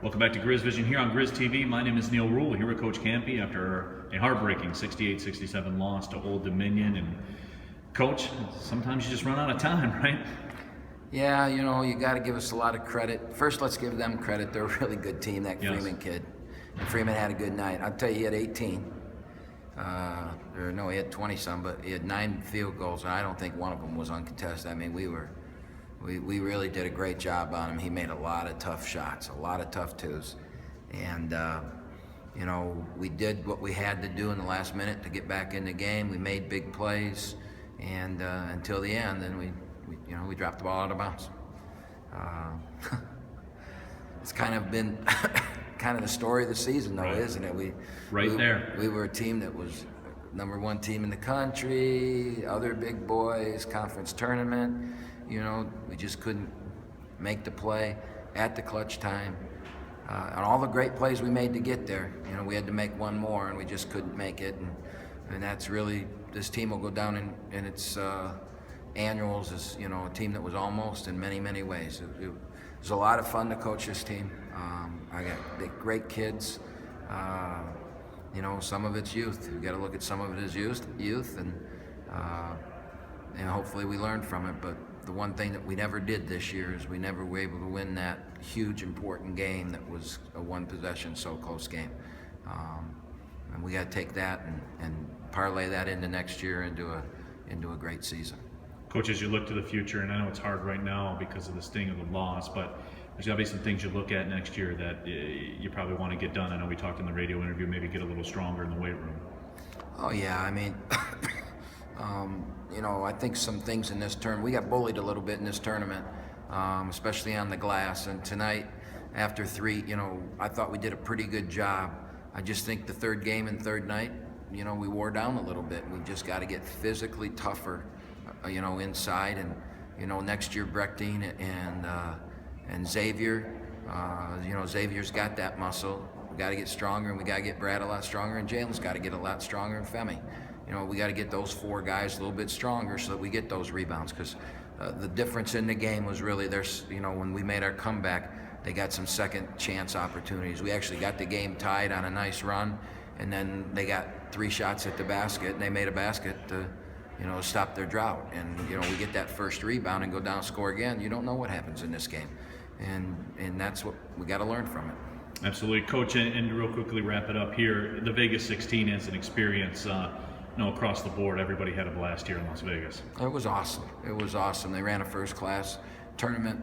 Welcome back to Grizz Vision here on Grizz TV. My name is Neal Ruhl, here with Coach Kampe after a heartbreaking 68-67 loss to Old Dominion. And Coach, sometimes you just run out of time, right? Yeah, you got to give us a lot of credit. First, let's give them credit. They're a really good team, that Yes. Freeman kid. And Freeman had a good night. I'll tell you, he had 18. He had 20-some, but he had 9 field goals, and I don't think one of them was uncontested. I mean, we really did a great job on him. He made a lot of tough shots, a lot of tough twos. And, we did what we had to do in the last minute to get back in the game. We made big plays, and until the end, then we dropped the ball out of bounds. It's kind of been kind of the story of the season, though, Right. Isn't it? We were a team that was #1 team in the country, other big boys, conference tournament. We just couldn't make the play at the clutch time. And all the great plays we made to get there, we had to make one more, and we just couldn't make it. And that's really, this team will go down in its annuals as, a team that was almost in many, many ways. It was a lot of fun to coach this team. I got great kids. Some of it's youth. We got to look at some of it as youth, and hopefully we learned from it. But the one thing that we never did this year is we never were able to win that huge, important game that was a one-possession, so close game. And we got to take that and parlay that into next year into a great season. Coach, as you look to the future, and I know it's hard right now because of the sting of the loss, but there's got to be some things you look at next year that you probably want to get done. I know we talked in the radio interview, maybe get a little stronger in the weight room. Oh, yeah. I mean, I think some things in this tournament, we got bullied a little bit in this tournament, especially on the glass. And tonight, after 3, I thought we did a pretty good job. I just think the third game and third night, we wore down a little bit. We just got to get physically tougher, inside. And, next year, Brechtine and Xavier, Xavier's got that muscle. We got to get stronger, and we got to get Brad a lot stronger, and Jalen's got to get a lot stronger, and Femi. We got to get those 4 guys a little bit stronger so that we get those rebounds, because the difference in the game was really when we made our comeback, they got some second chance opportunities. We actually got the game tied on a nice run, and then they got 3 shots at the basket, and they made a basket to stop their drought. And we get that first rebound and go down and score again. You don't know what happens in this game, and that's what we got to learn from it. Absolutely. Coach, and real quickly wrap it up here, the Vegas 16 is an experience across the board. Everybody had a blast here in Las Vegas. It was awesome. It was awesome. They ran a first-class tournament.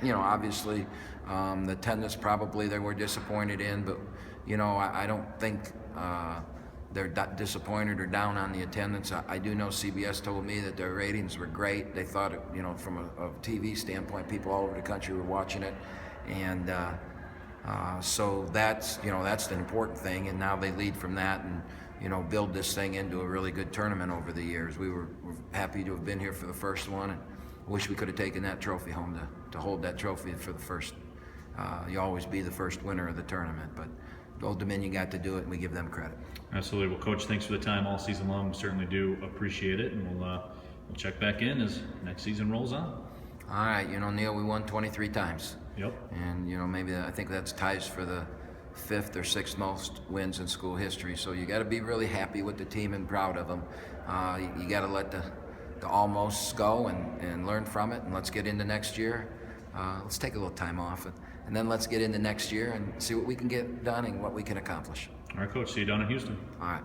Obviously, the attendance probably they were disappointed in, but I don't think they're disappointed or down on the attendance. I do know CBS told me that their ratings were great. They thought, from a TV standpoint, people all over the country were watching it, and so that's the important thing. And now they lead from that and build this thing into a really good tournament over the years. We're happy to have been here for the first one, and wish we could have taken that trophy home to hold that trophy for the first. You always be the first winner of the tournament, but Old Dominion got to do it, and we give them credit. Absolutely. Well, Coach, thanks for the time all season long. We certainly do appreciate it, and we'll check back in as next season rolls on. All right, Neal, we won 23 times. Yep. And maybe I think that's ties for the 5th or 6th most wins in school history. So you got to be really happy with the team and proud of them. You got to let the almosts go and learn from it. And let's get into next year. Let's take a little time off, and then let's get into next year and see what we can get done and what we can accomplish. All right, Coach. See you down in Houston. All right.